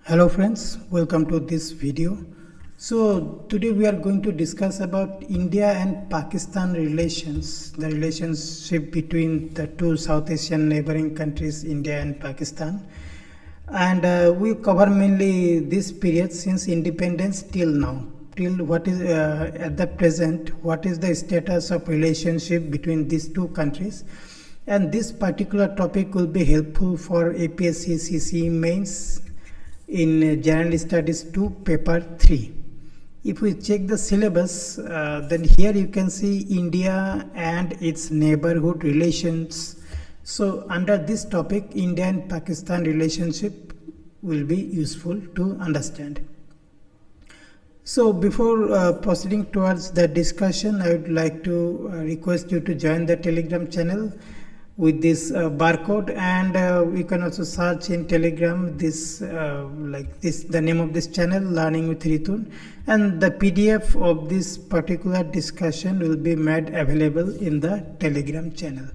Hello friends, welcome to this video. So today we are going to discuss about India and Pakistan relations, the relationship between the two South Asian neighboring countries, India and Pakistan. And we cover mainly this period since independence till now, till what is at the present, what is the status of relationship between these two countries. And this particular topic will be helpful for APSC CCE mains in General Studies 2 paper 3. If we check the syllabus, then here you can see India and its neighborhood relations. So under this topic, India and Pakistan relationship will be useful to understand. So before proceeding towards the discussion, I would like to request you to join the Telegram channel with this barcode, and we can also search in Telegram this the name of this channel, Learning with Ritun, and the PDF of this particular discussion will be made available in the Telegram channel.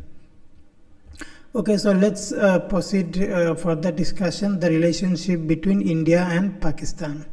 Okay, so let's proceed for the discussion, the relationship between India and Pakistan.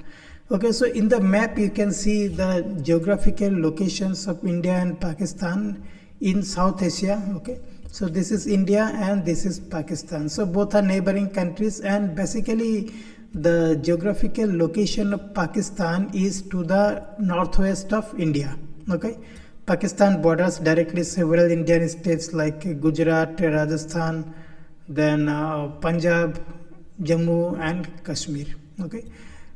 Okay, so in the map you can see the geographical locations of India and Pakistan in South Asia. Okay, so this is India and this is Pakistan. So both are neighboring countries, and basically the geographical location of Pakistan is to the northwest of India. Okay, Pakistan borders directly several Indian states like Gujarat, Rajasthan, then Punjab, Jammu and Kashmir. Okay,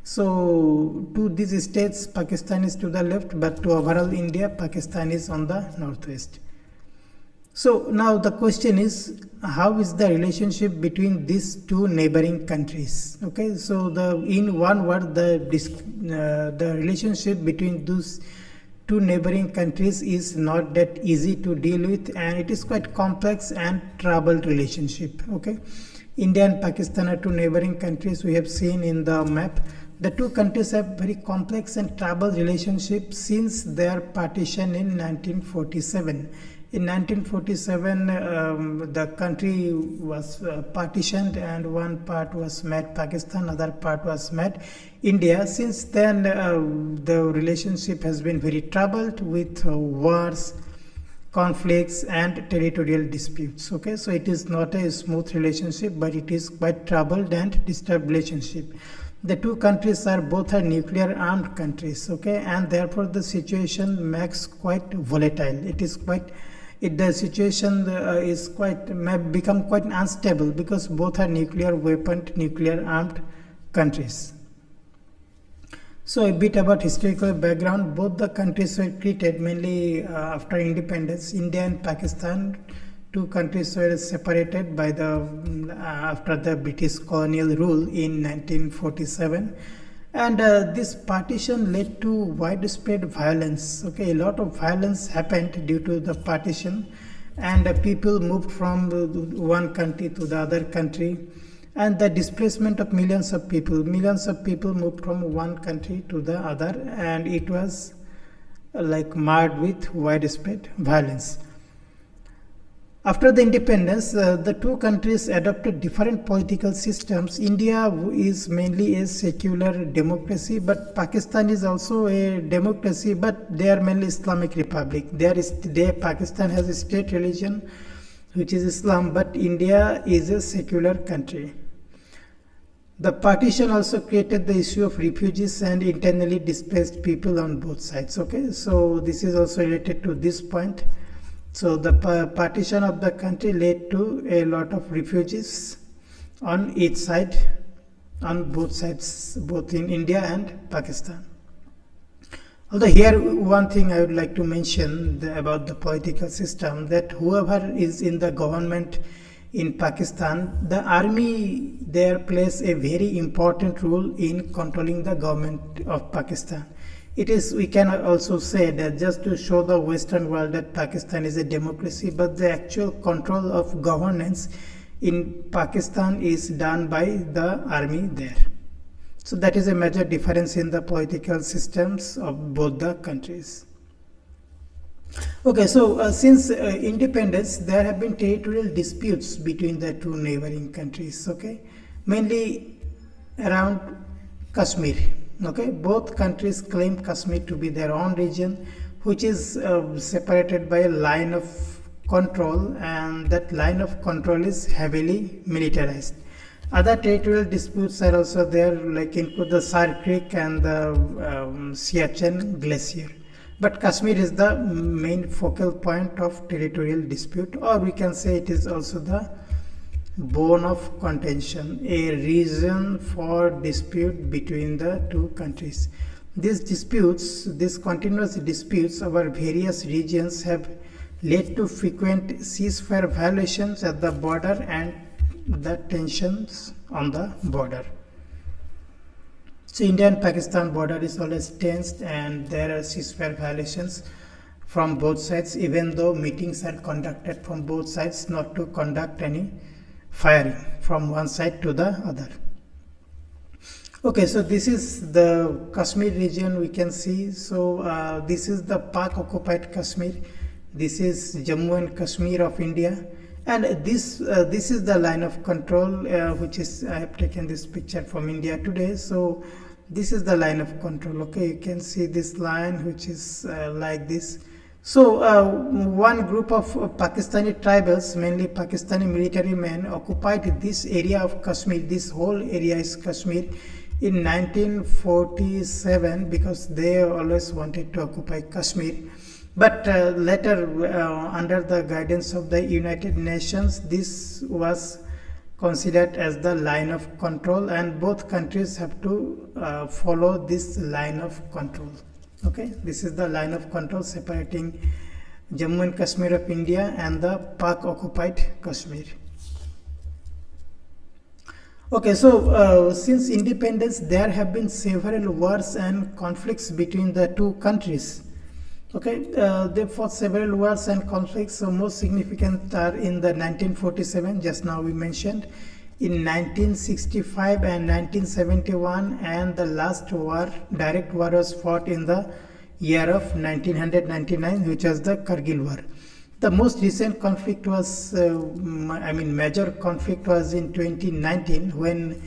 so to these states Pakistan is to the left, but to overall India Pakistan is on the northwest. So now the question is, how is the relationship between these two neighboring countries? Okay, so in one word, the relationship between those two neighboring countries is not that easy to deal with, and it is quite complex and troubled relationship. Okay, India and Pakistan are two neighboring countries. We have seen in the map. The two countries have very complex and troubled relationship since their partition in 1947. In 1947, the country was partitioned, and one part was made Pakistan, other part was made India. Since then, the relationship has been very troubled with wars, conflicts and territorial disputes. Okay, so it is not a smooth relationship, but it is quite troubled and disturbed relationship. The two countries are both nuclear armed countries. Okay, and therefore the situation makes quite volatile. The situation may become quite unstable because both are nuclear armed countries. So a bit about historical background. Both the countries were created mainly after independence. India and Pakistan, two countries were separated by after the British colonial rule in 1947. And this partition led to widespread violence. Okay, a lot of violence happened due to the partition, and people moved from one country to the other country, and the displacement of millions of people moved from one country to the other, and it was marred with widespread violence. After the independence, the two countries adopted different political systems. India is mainly a secular democracy, but Pakistan is also a democracy, but they are mainly Islamic Republic. Pakistan has a state religion, which is Islam, but India is a secular country. The partition also created the issue of refugees and internally displaced people on both sides. Okay, so this is also related to this point. So the partition of the country led to a lot of refugees on each side, on both sides, both in India and Pakistan. Although here one thing I would like to mention about the political system, that whoever is in the government in Pakistan, the army there plays a very important role in controlling the government of Pakistan. We can also say that just to show the Western world that Pakistan is a democracy, but the actual control of governance in Pakistan is done by the army there. So that is a major difference in the political systems of both the countries. Okay, so since independence, there have been territorial disputes between the two neighboring countries. Okay, mainly around Kashmir. Okay, both countries claim Kashmir to be their own region, which is separated by a line of control, and that line of control is heavily militarized. Other territorial disputes are also there, like include the Sar Creek and the Siachen Glacier. But Kashmir is the main focal point of territorial dispute, or we can say it is also the bone of contention, a reason for dispute between the two countries. These disputes, these continuous disputes over various regions have led to frequent ceasefire violations at the border and the tensions on the border. So India and Pakistan border is always tensed, and there are ceasefire violations from both sides, even though meetings are conducted from both sides not to conduct any firing from one side to the other. Okay, so this is the Kashmir region we can see. So this is the Pak occupied Kashmir. This is Jammu and Kashmir of India, and this is the line of control, which is, I have taken this picture from India today. So this is the line of control. Okay, you can see this line, which is like this. So one group of Pakistani tribals, mainly Pakistani military men, occupied this area of Kashmir. This whole area is Kashmir in 1947, because they always wanted to occupy Kashmir. But later, under the guidance of the United Nations, this was considered as the line of control, and both countries have to follow this line of control. Okay, this is the line of control separating Jammu and Kashmir of India and the Pak occupied Kashmir. Okay, so since independence, there have been several wars and conflicts between the two countries. Okay, they fought several wars and conflicts. So most significant are in the 1947, just now we mentioned, in 1965 and 1971, and the last war, direct war, was fought in the year of 1999, which was the Kargil War. The most recent conflict was, major conflict was in 2019, when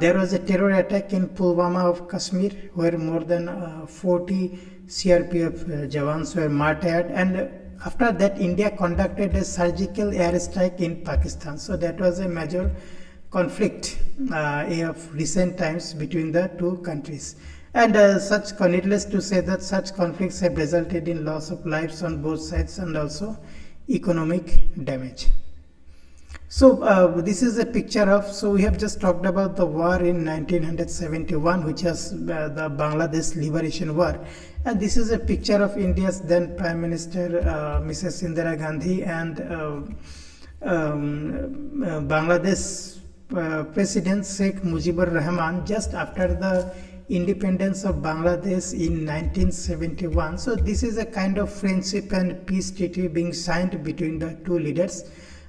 there was a terror attack in Pulwama of Kashmir, where more than 40 CRPF Jawans were martyred, and after that India conducted a surgical airstrike in Pakistan. So that was a major conflict of recent times between the two countries. And needless to say that such conflicts have resulted in loss of lives on both sides and also economic damage. So this is a picture of, so we have just talked about the war in 1971, which was the Bangladesh Liberation War. And this is a picture of India's then Prime Minister Mrs. Indira Gandhi and Bangladesh President Sheikh Mujibur Rahman just after the independence of Bangladesh in 1971. So this is a kind of friendship and peace treaty being signed between the two leaders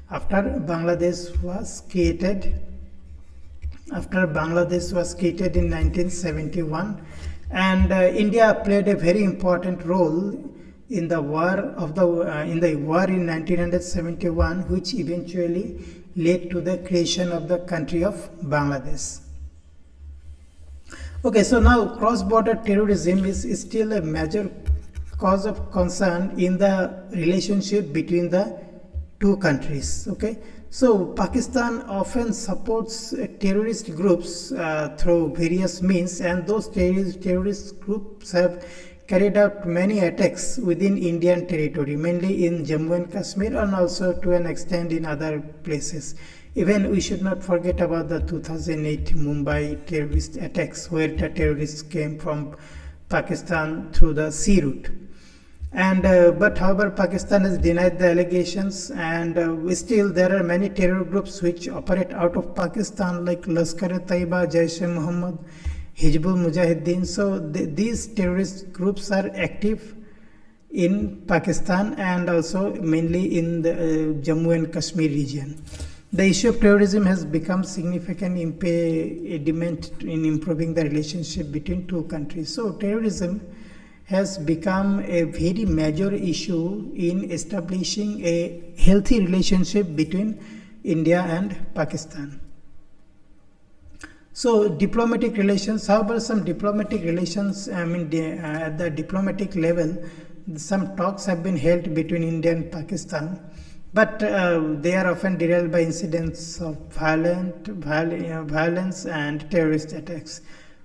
after Bangladesh was created in 1971. And India played a very important role in the war in 1971, which eventually led to the creation of the country of Bangladesh. Okay, so now cross-border terrorism is still a major cause of concern in the relationship between the two countries. Okay, so Pakistan often supports terrorist groups through various means, and those terrorist groups have carried out many attacks within Indian territory, mainly in Jammu and Kashmir, and also to an extent in other places. Even we should not forget about the 2008 Mumbai terrorist attacks, where the terrorists came from Pakistan through the sea route. And but however, Pakistan has denied the allegations, and still there are many terror groups which operate out of Pakistan, like Lashkar-e-Taiba, Jaish-e-Mohammed, Hizbul Mujahideen. So these terrorist groups are active in Pakistan and also mainly in the Jammu and Kashmir region. The issue of terrorism has become significant impediment in improving the relationship between two countries. So terrorism has become a very major issue in establishing a healthy relationship between India and Pakistan. So diplomatic relations, however, some diplomatic relations, at the diplomatic level, some talks have been held between India and Pakistan, but they are often derailed by incidents of violence and terrorist attacks.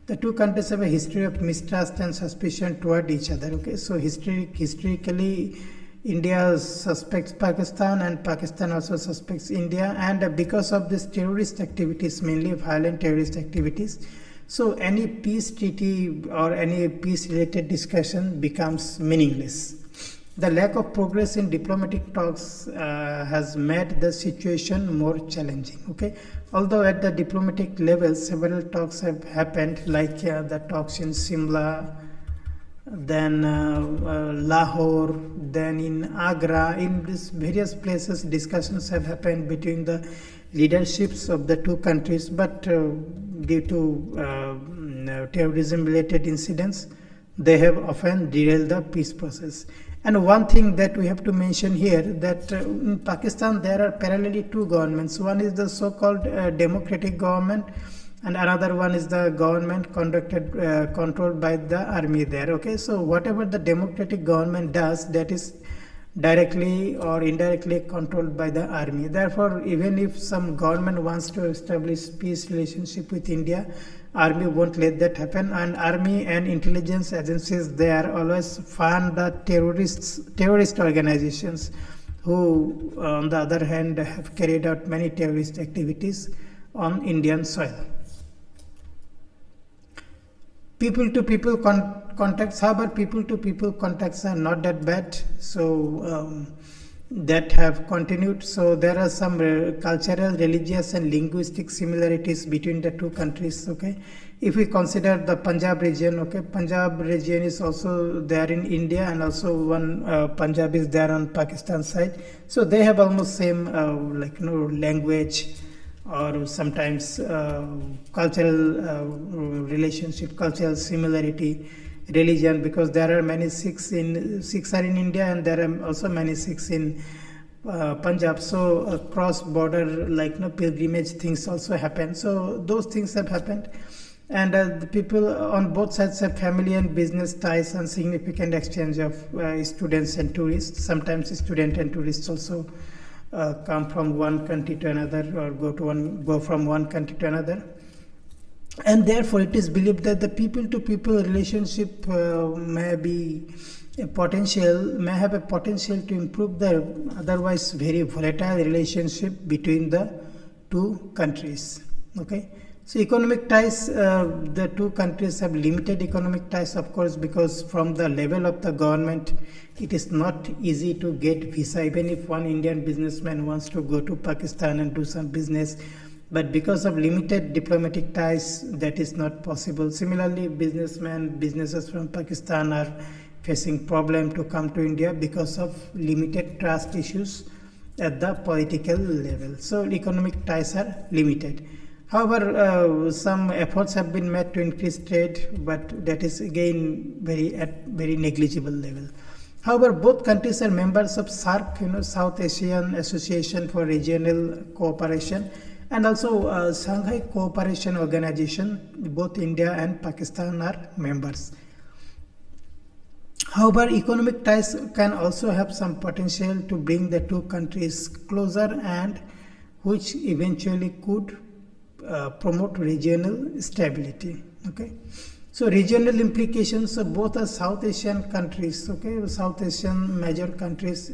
The two countries have a history of mistrust and suspicion toward each other. Okay, so historically, India suspects Pakistan and Pakistan also suspects India, and because of this terrorist activities, mainly violent terrorist activities, so any peace treaty or any peace related discussion becomes meaningless. The lack of progress in diplomatic talks has made the situation more challenging. Okay, although at the diplomatic level several talks have happened, like the talks in Shimla, then Lahore, then in Agra, in these various places discussions have happened between the leaderships of the two countries, but due to terrorism related incidents, they have often derailed the peace process. And one thing that we have to mention here, that in Pakistan there are parallelly two governments. One is the so-called democratic government, and another one is the government controlled by the army there. Okay, so whatever the democratic government does, that is directly or indirectly controlled by the army. Therefore, even if some government wants to establish peace relationship with India, army won't let that happen, and army and intelligence agencies, they are always fund the terrorist organizations who on the other hand have carried out many terrorist activities on Indian soil. People to people contacts, however, people to people contacts are not that bad, so that have continued. So there are some cultural, religious and linguistic similarities between the two countries. Okay, if we consider the Punjab region, okay, Punjab region is also there in India, and also one Punjab is there on Pakistan side, so they have almost same language, or sometimes cultural relationship, cultural similarity, religion, because there are many Sikhs are in India, and there are also many Sikhs in Punjab. So cross border pilgrimage things also happen. So those things have happened, and the people on both sides have family and business ties and significant exchange of students and tourists. Sometimes students and tourists also come from one country to another, or go from one country to another, and therefore it is believed that the people to people relationship may have a potential to improve the otherwise very volatile relationship between the two countries. Okay, so economic ties, the two countries have limited economic ties, of course, because from the level of the government it is not easy to get visa, even if one Indian businessman wants to go to Pakistan and do some business, but because of limited diplomatic ties that is not possible. Similarly, businesses from Pakistan are facing problem to come to India because of limited trust issues at the political level. So economic ties are limited. However, some efforts have been made to increase trade, but that is again at very negligible level. However, both countries are members of SAARC, South Asian Association for Regional Cooperation, and also Shanghai Cooperation Organization. Both India and Pakistan are members. However, economic ties can also have some potential to bring the two countries closer, and which eventually could promote regional stability. Okay, so regional implications of both are South Asian countries. Okay, South Asian major countries.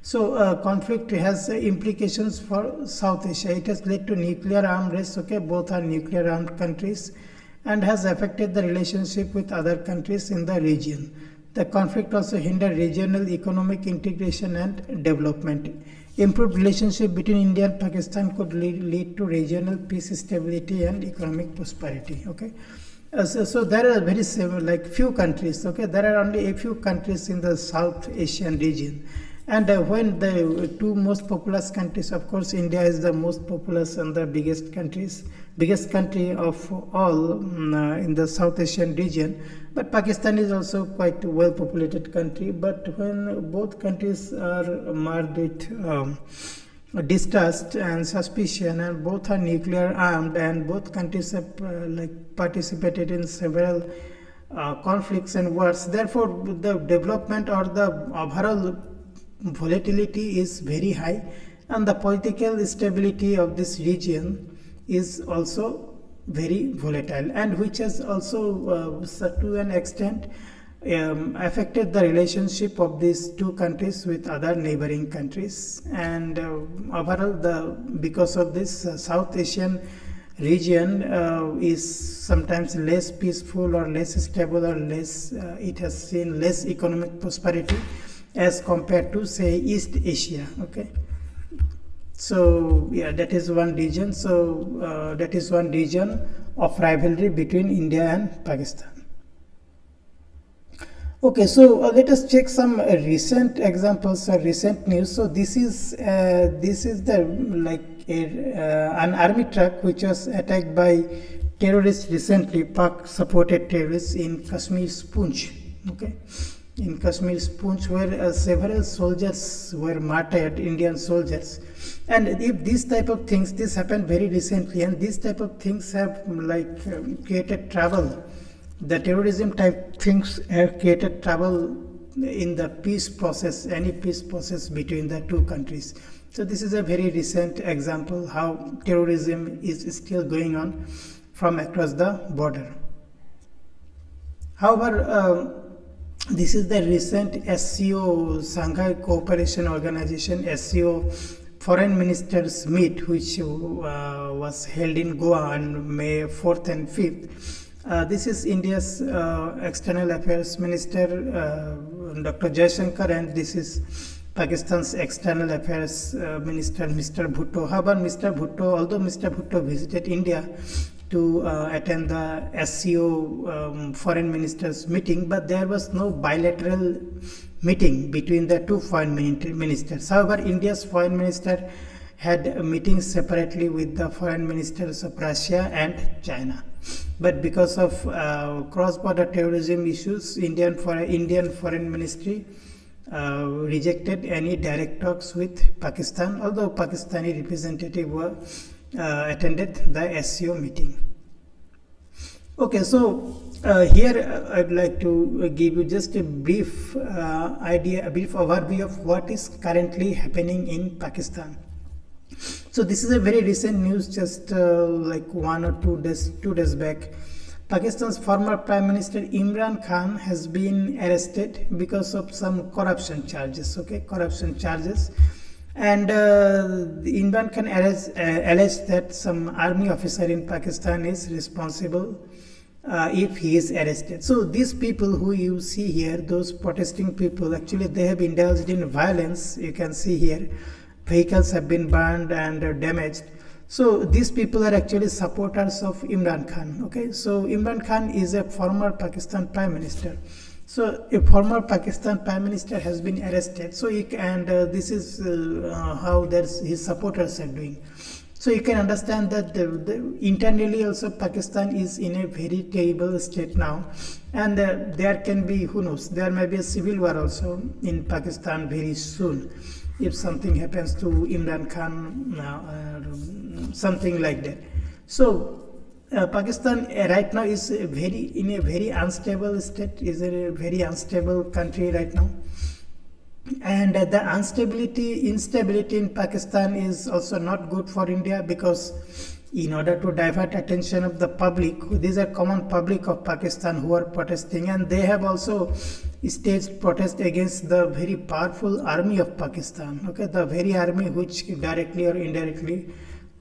So conflict has implications for South Asia. It has led to nuclear arms race. Okay, both are nuclear armed countries, and has affected the relationship with other countries in the region. The conflict also hindered regional economic integration and development. Improved relationship between India and Pakistan could lead to regional peace, stability, and economic prosperity. Okay, so there are very similar, few countries. Okay, there are only a few countries in the South Asian region, and when the two most populous countries, of course, India is the most populous and the biggest country of all in the South Asian region. But Pakistan is also quite a well populated country. But when both countries are marred with distrust and suspicion, and both are nuclear armed, and both countries have participated in several conflicts and wars. Therefore, the development or the overall volatility is very high, and the political stability of this region is also very volatile, and which has also to an extent affected the relationship of these two countries with other neighboring countries. And overall, because of this, South Asian region is sometimes less peaceful or less stable, or less it has seen less economic prosperity as compared to, say, East Asia. Okay, so yeah, that is one region. So that is one region of rivalry between India and Pakistan. Okay, so let us check some recent examples or recent news. So this is the an army truck which was attacked by terrorists recently, Pak supported terrorists in Kashmir Poonch. Okay, in Kashmir Poonch, where several soldiers were martyred, Indian soldiers. And if these type of things, this happened very recently, and these type of things have created trouble. The terrorism type things have created trouble in the peace process, any peace process between the two countries. So this is a very recent example how terrorism is still going on from across the border. However, this is the recent SCO, Shanghai Cooperation Organization, SCO Foreign Ministers meet, which was held in Goa on May 4th and 5th. This is India's External Affairs Minister, Dr. Jaishankar, and this is Pakistan's External Affairs Minister, Mr. Bhutto. However, although Mr. Bhutto visited India to attend the SCO Foreign Ministers meeting, but there was no bilateral meeting between the two foreign ministers. However, India's foreign minister had meetings separately with the foreign ministers of Russia and China. But because of cross-border terrorism issues, Indian Foreign Ministry rejected any direct talks with Pakistan, although Pakistani representative were attended the SCO meeting. Okay, so here I'd like to give you just a brief overview of what is currently happening in Pakistan. So this is a very recent news, just 1 or 2 days back. Pakistan's former Prime Minister Imran Khan has been arrested because of some corruption charges. Okay, corruption charges, and Imran Khan alleged that some army officer in Pakistan is responsible if he is arrested. So these people who you see here, those protesting people, actually they have indulged in violence. You can see here, vehicles have been burned and damaged. So these people are actually supporters of Imran Khan. Okay, so Imran Khan is a former Pakistan Prime Minister. So a former Pakistan Prime Minister has been arrested. So this is how his supporters are doing. So you can understand that internally also Pakistan is in a very terrible state now, and there can be, who knows, there may be a civil war also in Pakistan very soon if something happens to Imran Khan or something like that. So Pakistan right now is in a very unstable state, is a very unstable country right now. And the instability in Pakistan is also not good for India, because in order to divert attention of the public, these are common public of Pakistan who are protesting, and they have also staged protest against the very powerful army of Pakistan. Okay, the very army which directly or indirectly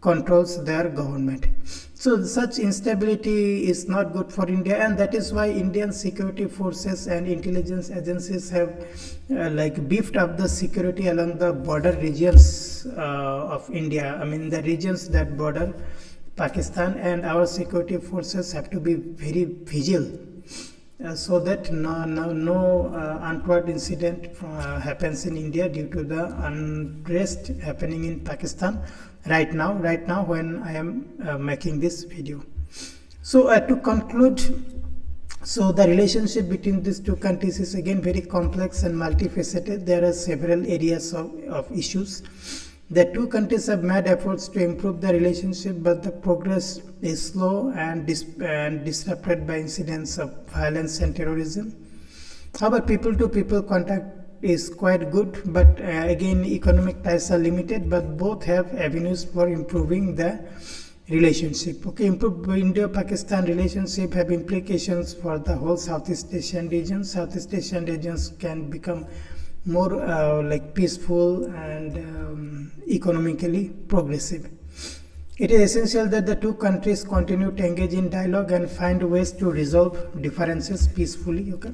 controls their government. So such instability is not good for India, and that is why Indian security forces and intelligence agencies have beefed up the security along the border regions of India. I mean the regions that border Pakistan, and our security forces have to be very vigilant so that no untoward incident happens in India due to the unrest happening in Pakistan right now when I am making this video. So to conclude, so the relationship between these two countries is again very complex and multifaceted. There are several areas of issues. The two countries have made efforts to improve the relationship, but the progress is slow and disrupted by incidents of violence and terrorism. However, people-to-people contact is quite good, but again, economic ties are limited, but both have avenues for improving the relationship. Okay, improved Indo-Pakistan relationship have implications for the whole Southeast Asian region. Southeast Asian regions can become more like peaceful and economically progressive. It is essential that the two countries continue to engage in dialogue and find ways to resolve differences peacefully. Okay,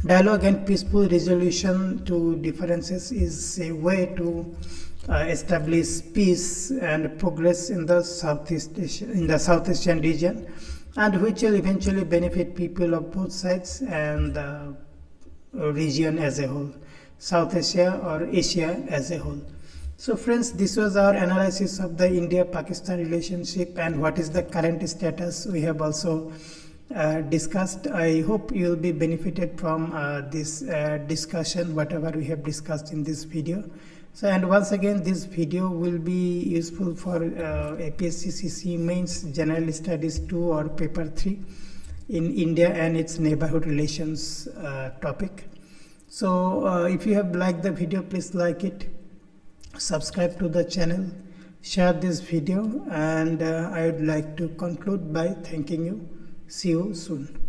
dialogue and peaceful resolution to differences is a way to establish peace and progress in the South Asian region, and which will eventually benefit people of both sides and the region as a whole, South Asia or Asia as a whole. So friends, this was our analysis of the India-Pakistan relationship and what is the current status. We have also discussed. I hope you will be benefited from this discussion, whatever we have discussed in this video. So, and once again, this video will be useful for APSC CCE Mains General Studies 2 or Paper 3 in India and its neighborhood relations topic. So if you have liked the video, please like it, subscribe to the channel, share this video, and I would like to conclude by thanking you. See you soon.